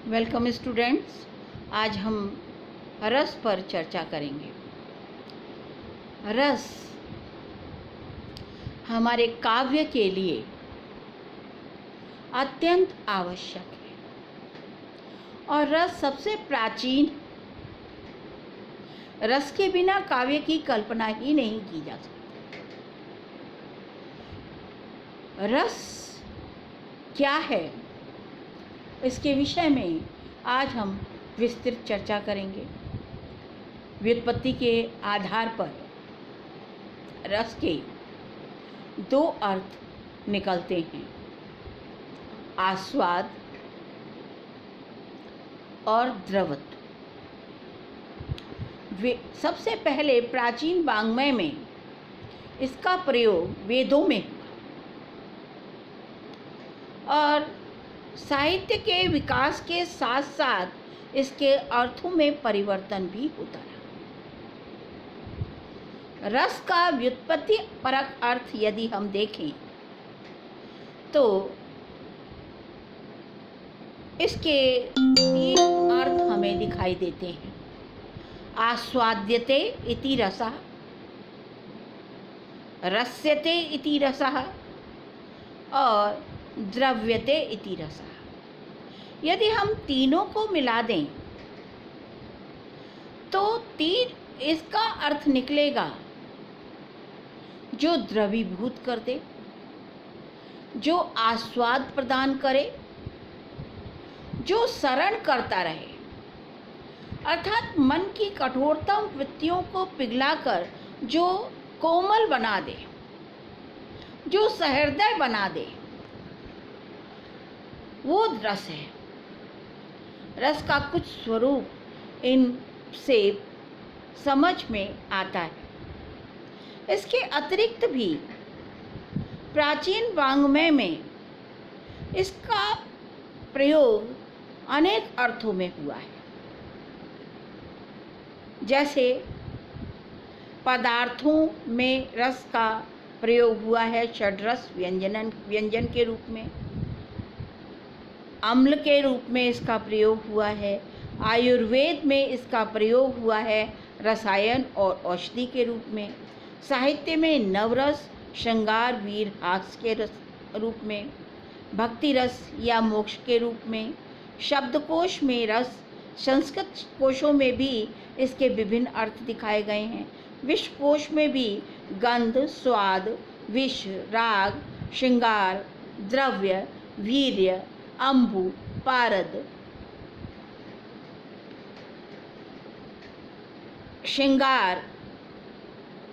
Welcome students. आज हम रस पर चर्चा करेंगे। रस हमारे काव्य के लिए अत्यंत आवश्यक है और रस सबसे प्राचीन। रस के बिना काव्य की कल्पना ही नहीं की जा सकती। रस क्या है, इसके विषय में आज हम विस्तृत चर्चा करेंगे। व्युत्पत्ति के आधार पर रस के दो अर्थ निकलते हैं, आस्वाद और द्रवत्व। सबसे पहले प्राचीन वाङ्मय में इसका प्रयोग वेदों में हुआ और साहित्य के विकास के साथ साथ इसके अर्थों में परिवर्तन भी होता रहा। रस का व्युत्पत्ति परक अर्थ यदि हम देखें तो इसके तीन अर्थ हमें दिखाई देते हैं। आस्वाद्यते इति रसः, रस्यते इति रसः और द्रव्यते इति रसः। यदि हम तीनों को मिला दें तो इसका अर्थ निकलेगा जो द्रवीभूत कर दे, जो आस्वाद प्रदान करे, जो शरण करता रहे, अर्थात मन की कठोरतम वृत्तियों को पिघलाकर जो कोमल बना दे, जो सहृदय बना दे, वो रस है। रस का कुछ स्वरूप इनसे समझ में आता है। इसके अतिरिक्त भी प्राचीन वाङ्मय में इसका प्रयोग अनेक अर्थों में हुआ है। जैसे पदार्थों में रस का प्रयोग हुआ है षड्रस व्यंजन के रूप में, अम्ल के रूप में इसका प्रयोग हुआ है, आयुर्वेद में इसका प्रयोग हुआ है रसायन और औषधि के रूप में, साहित्य में नवरस, श्रृंगार, वीर, हास्य के रस रूप में, भक्ति रस या मोक्ष के रूप में, शब्दकोश में रस, संस्कृत कोशों में भी इसके विभिन्न अर्थ दिखाए गए हैं। विश्वकोश में भी गंध, स्वाद, विष, राग, श्रृंगार, द्रव्य, वीर्य, अम्बु, पारद, श्रृंगार,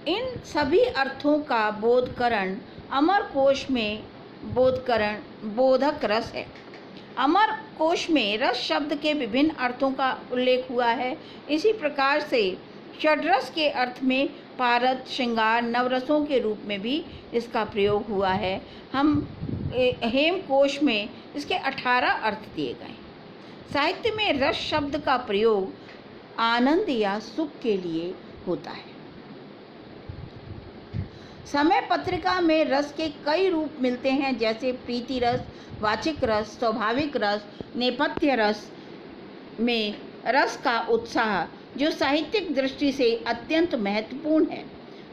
इन सभी अर्थों का बोधकरण अमर कोश में बोधक रस है। अमर कोश में रस शब्द के विभिन्न अर्थों का उल्लेख हुआ है। इसी प्रकार से षड्रस के अर्थ में पारद, श्रृंगार, नवरसों के रूप में भी इसका प्रयोग हुआ है। हेमकोश में इसके 18 अर्थ दिए गए। साहित्य में रस शब्द का प्रयोग आनंद या सुख के लिए होता है। समय पत्रिका में रस के कई रूप मिलते हैं, जैसे प्रीति रस, वाचिक रस, स्वाभाविक रस, नेपथ्य रस में रस का उत्साह जो साहित्यिक दृष्टि से अत्यंत महत्वपूर्ण है।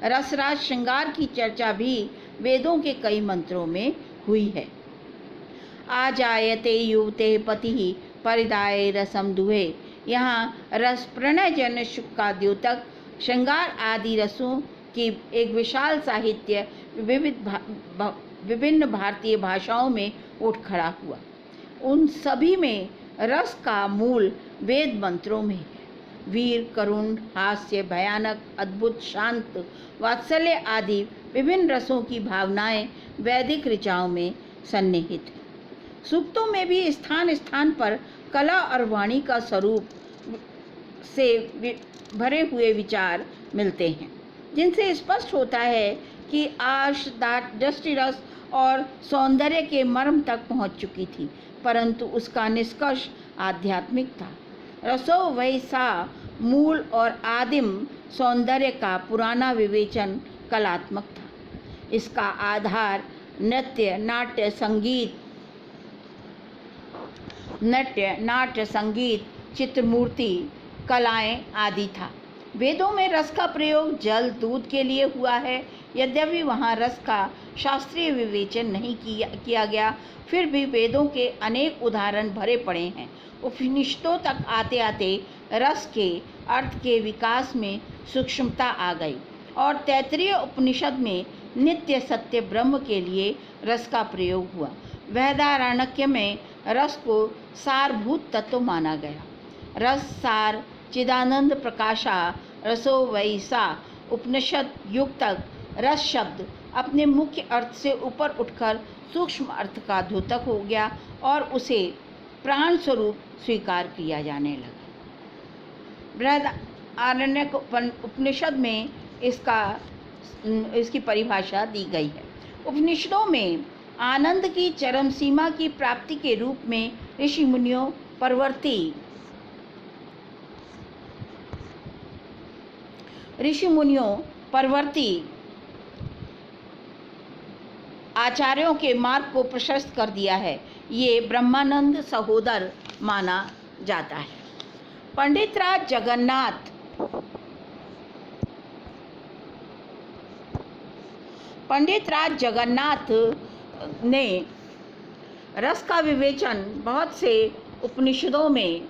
रसराज श्रृंगार की चर्चा भी वेदों के कई मंत्रों में हुई है। आजायते युवते पति परिदाय रसम दुहे, यहाँ रस प्रणय जन सुख का द्योतक श्रृंगार आदि रसों की एक विशाल साहित्य विभिन्न भारतीय भाषाओं में उठ खड़ा हुआ। उन सभी में रस का मूल वेद मंत्रों में है। वीर, करुण, हास्य, भयानक, अद्भुत, शांत, वात्सल्य आदि विभिन्न रसों की भावनाएं वैदिक ऋचाओं में सन्निहित हैं। सूक्तों में भी स्थान स्थान पर कला और वाणी का स्वरूप से भरे हुए विचार मिलते हैं, जिनसे स्पष्ट होता है कि आश दृष्टि रस और सौंदर्य के मर्म तक पहुंच चुकी थी, परंतु उसका निष्कर्ष आध्यात्मिक था। रसो वैसा मूल और आदिम सौंदर्य का पुराना विवेचन कलात्मक था। इसका आधार नृत्य, नाट्य, संगीत नृत्य, नाट्य, संगीत, चित्रमूर्ति, कलाएं आदि था। वेदों में रस का प्रयोग जल, दूध के लिए हुआ है। यद्यपि वहाँ रस का शास्त्रीय विवेचन नहीं किया गया, फिर भी वेदों के अनेक उदाहरण भरे पड़े हैं। उपनिषदों तक आते आते रस के अर्थ के विकास में सूक्ष्मता आ गई और तैत्तिरीय उपनिषद में नित्य सत्य ब्रह्म के लिए रस का प्रयोग हुआ। बृहदारण्यक में रस को सारभूत तत्व माना गया। रस सार चिदानंद प्रकाशा रसो वैसा उपनिषद युग तक रस शब्द अपने मुख्य अर्थ से ऊपर उठकर सूक्ष्म अर्थ का द्योतक हो गया और उसे प्राण स्वरूप स्वीकार किया जाने लगा। बृहदारण्यक उपनिषद में इसकी परिभाषा दी गई है। उपनिषदों में आनंद की चरम सीमा की प्राप्ति के रूप में ऋषि मुनियों, परवर्ती आचार्यों के मार्ग को प्रशस्त कर दिया है। ये ब्रह्मानंद सहोदर माना जाता है। पंडित राज जगन्नाथ ने रस का विवेचन बहुत से उपनिषदों में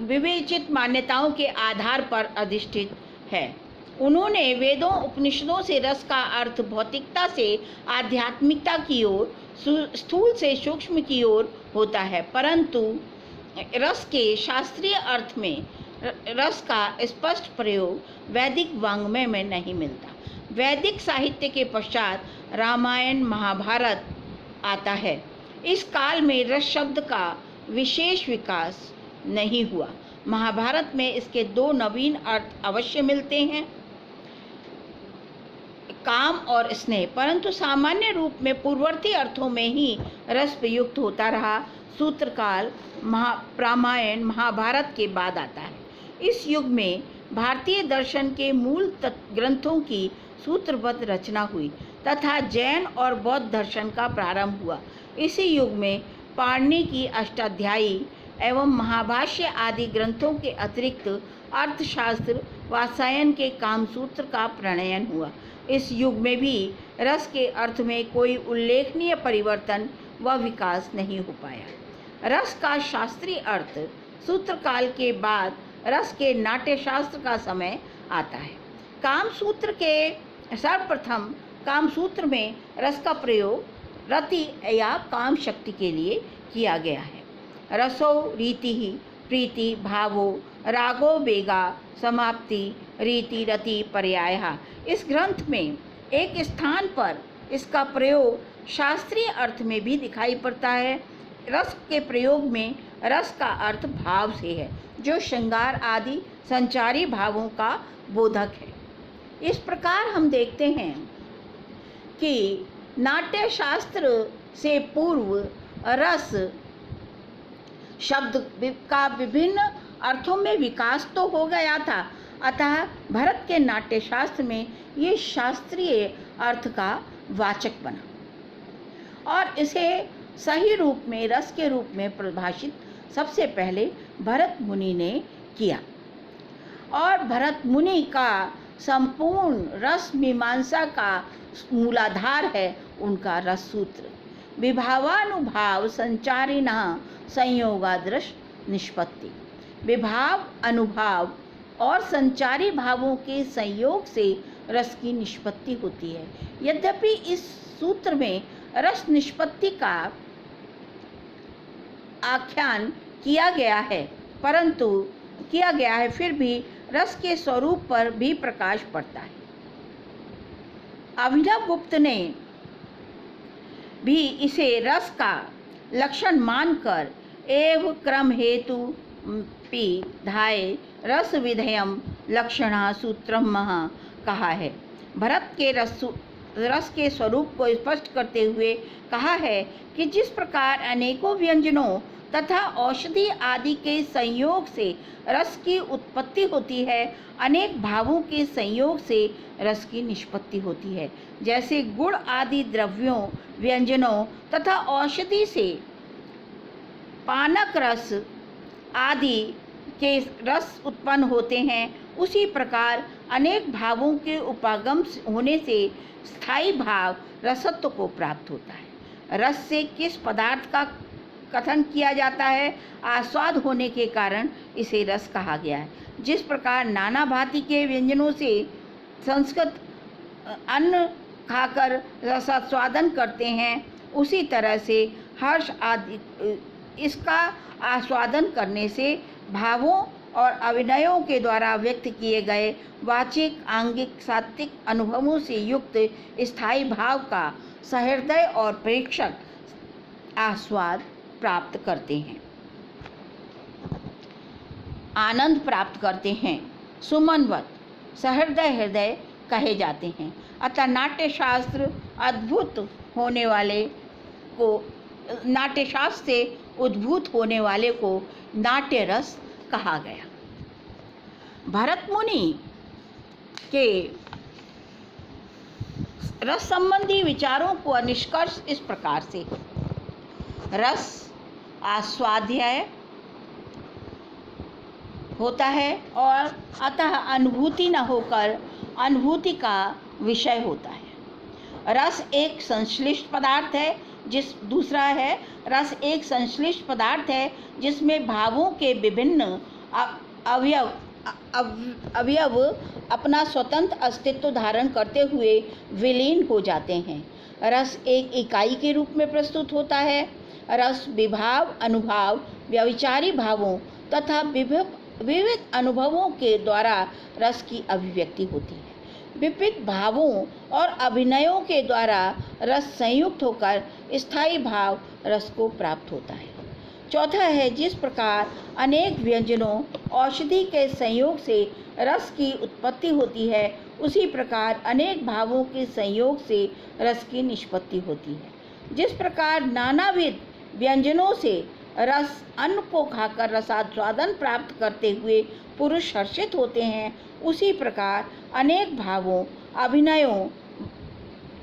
विवेचित मान्यताओं के आधार पर अधिष्ठित है। उन्होंने वेदों उपनिषदों से रस का अर्थ भौतिकता से आध्यात्मिकता की ओर, स्थूल से सूक्ष्म की ओर होता है, परंतु रस के शास्त्रीय अर्थ में रस का स्पष्ट प्रयोग वैदिक वाङ्मय में नहीं मिलता। वैदिक साहित्य के पश्चात रामायण, महाभारत आता है। इस काल में रस शब्द का विशेष विकास नहीं हुआ। महाभारत में इसके दो नवीन अर्थ अवश्य मिलते हैं, काम और स्नेह, परंतु सामान्य रूप में पूर्ववर्ती अर्थों में ही रस प्रयुक्त होता रहा। सूत्रकाल रामायण, महाभारत के बाद आता है। इस युग में भारतीय दर्शन के मूल ग्रंथों की सूत्रबद्ध रचना हुई तथा जैन और बौद्ध दर्शन का प्रारंभ हुआ। इसी युग में पाणिनि की अष्टाध्यायी एवं महाभाष्य आदि ग्रंथों के अतिरिक्त अर्थशास्त्र, वात्सायन के कामसूत्र का प्रणयन हुआ। इस युग में भी रस के अर्थ में कोई उल्लेखनीय परिवर्तन व विकास नहीं हो पाया। रस का शास्त्रीय अर्थ सूत्रकाल के बाद रस के नाट्यशास्त्र का समय आता है। कामसूत्र के सर्वप्रथम कामसूत्र में रस का प्रयोग रति या काम शक्ति के लिए किया गया है। रसो रीति प्रीति भावो रागो वेगा समाप्ति रीति रति पर्यायः। इस ग्रंथ में एक स्थान पर इसका प्रयोग शास्त्रीय अर्थ में भी दिखाई पड़ता है। रस के प्रयोग में रस का अर्थ भाव से है, जो श्रृंगार आदि संचारी भावों का बोधक है। इस प्रकार हम देखते हैं कि नाट्यशास्त्र से पूर्व रस शब्द का विभिन्न अर्थों में विकास तो हो गया था, अतः भरत के नाट्यशास्त्र में ये शास्त्रीय अर्थ का वाचक बना और इसे सही रूप में रस के रूप में परिभाषित सबसे पहले भरत मुनि ने किया। और भरत मुनि का संपूर्ण रस मीमांसा का मूलाधार है उनका रस सूत्र। विभावानुभाव संचारिणः संयोगादृश निष्पत्ति। विभाव, अनुभाव और संचारी भावों के संयोग से रस की निष्पत्ति होती है। यद्यपि इस सूत्र में रस निष्पत्ति का आख्यान किया गया है, फिर भी रस के स्वरूप पर भी प्रकाश पड़ता है। अभिनव गुप्त ने भी इसे रस का लक्षण मानकर एव क्रम हेतु पिधाय रस विधेयम लक्षणा सूत्रम कहा है। भरत के रस के स्वरूप को स्पष्ट करते हुए कहा है कि जिस प्रकार अनेकों व्यंजनों तथा औषधि आदि के संयोग से रस की उत्पत्ति होती है, अनेक भावों के संयोग से रस की निष्पत्ति होती है। जैसे गुड़ आदि द्रव्यों, व्यंजनों तथा औषधि से पानक रस आदि के रस उत्पन्न होते हैं, उसी प्रकार अनेक भावों के उपागम होने से स्थायी भाव रसत्व को प्राप्त होता है। रस से किस पदार्थ का कथन किया जाता है? आस्वाद होने के कारण इसे रस कहा गया है। जिस प्रकार नाना भांति के व्यंजनों से संस्कृत अन्न खाकर रसास्वादन करते हैं, उसी तरह से हर्ष आदि इसका आस्वादन करने से भावों और अभिनयों के द्वारा व्यक्त किए गए वाचिक, आंगिक, सात्विक अनुभवों से युक्त स्थायी भाव का सहृदय और प्रेक्षक आस्वाद प्राप्त करते हैं, आनंद प्राप्त करते हैं, सुमनवत सहृदय हृदय कहे जाते हैं। अतः नाट्यशास्त्र से उद्भूत होने वाले को नाट्य रस कहा गया। भरत मुनि के रस संबंधी विचारों को निष्कर्ष इस प्रकार से: रस आस्वाद्य होता है और अतः अनुभूति न होकर अनुभूति का विषय होता है। रस एक संश्लिष्ट पदार्थ है जिसमें भावों के विभिन्न अवयव अपना स्वतंत्र अस्तित्व धारण करते हुए विलीन हो जाते हैं। रस एक इकाई के रूप में प्रस्तुत होता है। रस विभाव, अनुभाव, व्यभिचारी भावों तथा विविध अनुभवों के द्वारा रस की अभिव्यक्ति होती है। विविध भावों और अभिनयों के द्वारा रस संयुक्त होकर स्थायी भाव रस को प्राप्त होता है। चौथा है, जिस प्रकार अनेक व्यंजनों, औषधि के संयोग से रस की उत्पत्ति होती है, उसी प्रकार अनेक भावों के संयोग से रस की निष्पत्ति होती है। जिस प्रकार नानाविध व्यंजनों से रस अन्न को खाकर रसास्वादन प्राप्त करते हुए पुरुष हर्षित होते हैं, उसी प्रकार अनेक भावों, अभिनयों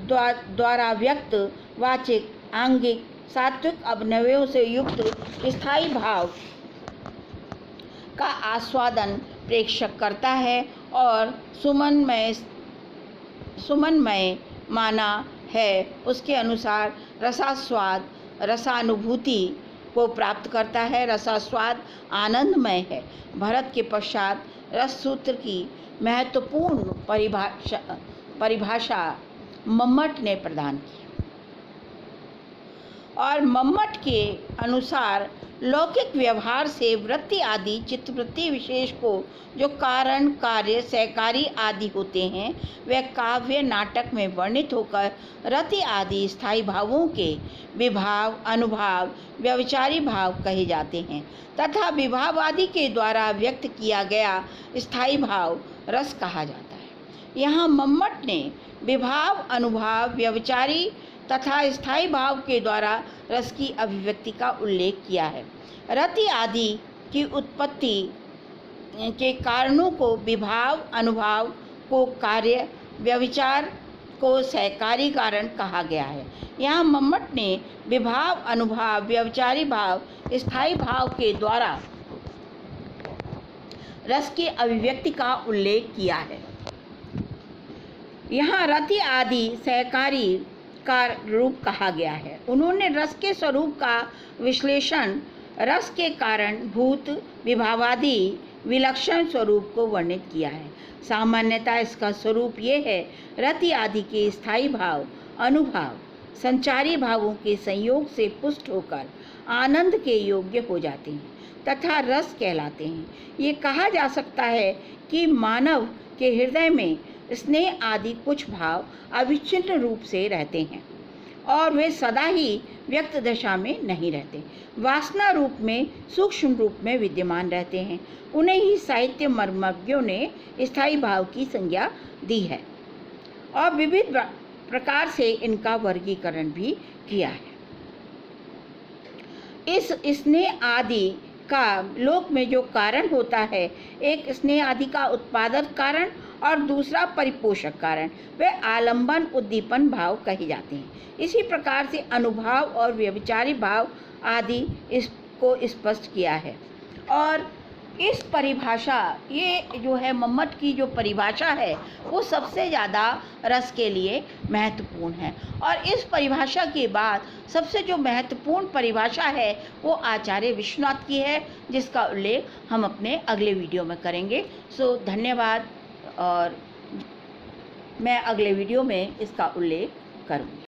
द्वारा व्यक्त वाचिक, आंगिक, सात्विक अभिनयों से युक्त स्थायी भाव का आस्वादन प्रेक्षक करता है और सुमनमय माना है, उसके अनुसार रसास्वाद रसानुभूति को प्राप्त करता है। रसास्वाद आनंदमय है। भरत के पश्चात रस सूत्र की महत्वपूर्ण परिभाषा मम्मट ने प्रदान की और मम्मट के अनुसार लौकिक व्यवहार से वृत्ति आदि चित्तवृत्ति विशेष को जो कारण, कार्य, सहकारी आदि होते हैं, वे काव्य नाटक में वर्णित होकर रति आदि स्थायी भावों के विभाव, अनुभाव, व्यभिचारी भाव कहे जाते हैं तथा विभाव आदि के द्वारा व्यक्त किया गया स्थायी भाव रस कहा जाता है। यहाँ मम्मट ने विभाव, अनुभाव, व्यभिचारी तथा स्थायी भाव के द्वारा रस की अभिव्यक्ति का उल्लेख किया है। रति आदि की उत्पत्ति के कारणों को विभाव, अनुभाव को कार्य, व्यभिचार को सहकारी कारण कहा गया है। यहाँ मम्मट ने विभाव, अनुभाव, व्यभिचारी भाव, स्थायी भाव के द्वारा रस की अभिव्यक्ति का उल्लेख किया है। यहाँ रति आदि सहकारी का रूप कहा गया है। उन्होंने रस के स्वरूप का विश्लेषण रस के कारण भूत, विभावादि विलक्षण स्वरूप को वर्णित किया है। सामान्यतः इसका स्वरूप ये है, रति आदि के स्थायी भाव, अनुभाव संचारी भावों के संयोग से पुष्ट होकर आनंद के योग्य हो जाते हैं तथा रस कहलाते हैं। ये कहा जा सकता है कि मानव के हृदय में स्नेह आदि कुछ भाव अविच्छिन्न रूप से रहते हैं और वे सदा ही व्यक्त दशा में नहीं रहते, वासना रूप में, सूक्ष्म रूप में विद्यमान रहते हैं। उन्हें ही साहित्य मर्मज्ञों ने स्थायी भाव की संज्ञा दी है और विविध प्रकार से इनका वर्गीकरण भी किया है। इस स्नेह आदि का लोक में जो कारण होता है, एक स्नेह आदि का उत्पादक कारण और दूसरा परिपोषक कारण, वे आलंबन उद्दीपन भाव कहे जाते हैं। इसी प्रकार से अनुभाव और व्यभिचारी भाव आदि इस को स्पष्ट किया है। और इस परिभाषा, ये जो है मम्मट की जो परिभाषा है वो सबसे ज़्यादा रस के लिए महत्वपूर्ण है। और इस परिभाषा के बाद सबसे जो महत्वपूर्ण परिभाषा है वो आचार्य विश्वनाथ की है, जिसका उल्लेख हम अपने अगले वीडियो में करेंगे। सो धन्यवाद, और मैं अगले वीडियो में इसका उल्लेख करूँगी।